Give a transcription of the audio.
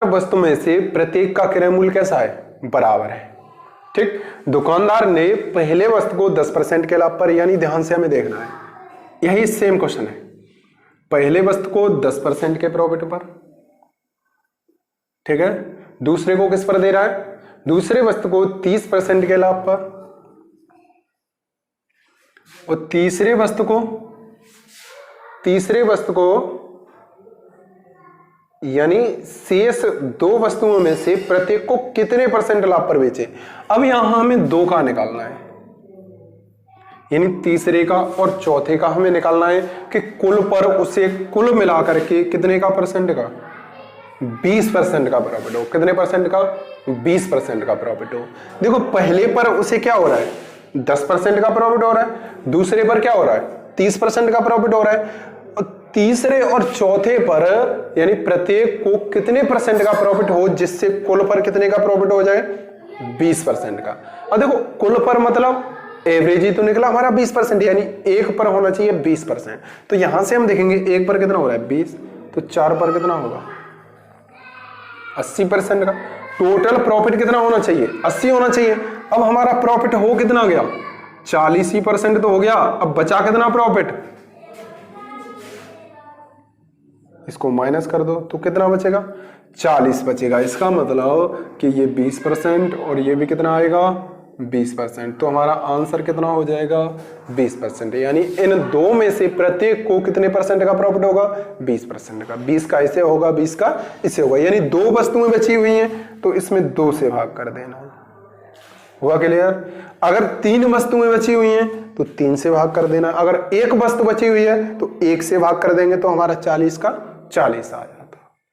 वस्तु में से प्रत्येक का क्रय मूल्य कैसा है, बराबर है। ठीक, दुकानदार ने पहले वस्तु को 10% के लाभ पर, यानी ध्यान से हमें देखना है, यही सेम क्वेश्चन है, पहले वस्तु को 10% के प्रॉफिट पर, ठीक है, दूसरे को किस पर दे रहा है, दूसरे वस्तु को 30% के लाभ पर, और तीसरे वस्तु को यानी शेष दो वस्तुओं में से प्रत्येक को कितने % लाभ पर बेचे। अब यहां हमें दो का निकालना है, यानी तीसरे का और चौथे का हमें निकालना है कि कुल पर उसे कुल मिलाकर के कितने का परसेंट का, 20% का प्रॉफिट हो। कितने परसेंट का, 20% का प्रॉफिट हो। देखो पहले पर उसे क्या हो रहा है, 10% का प्रॉफिट हो रहा है, दूसरे पर क्या हो रहा है, 30% का प्रॉफिट हो रहा है। तीसरे और चौथे पर यानी प्रत्येक को कितने % का प्रॉफिट हो, जिससे कुल पर कितने का प्रॉफिट हो जाए, 20% का। अब देखो कुल पर मतलब एवरेज ही तो निकला हमारा 20%, यानी एक पर होना चाहिए 20%। तो यहां से हम देखेंगे एक पर कितना हो रहा है 20, तो 4 पर कितना होगा 80% का। टोटल प्रॉफिट कितना होना चाहिए, 80 होना चाहिए। अब हमारा प्रॉफिट हो कितना गया, 40% तो हो गया। अब बचा कितना प्रॉफिट, इसको माइनस कर दो तो कितना बचेगा, 40 बचेगा। इसका मतलब कि ये 20% और ये भी कितना आएगा 20%। तो हमारा आंसर कितना हो जाएगा 20%, यानी इन दो में से प्रत्येक को कितने % का प्रॉफिट होगा, 20% का। 20 का इसे होगा, 20 का इसे होगा, यानी दो वस्तुएं बची हुई हैं तो इसमें 2 से भाग कर देना। हुआ क्लियर। अगर 3 वस्तुएं बची हुई हैं तो 3 से भाग कर देना। अगर एक वस्तु बची हुई है तो 1 से भाग कर देंगे, तो हमारा 40 का 40 आया।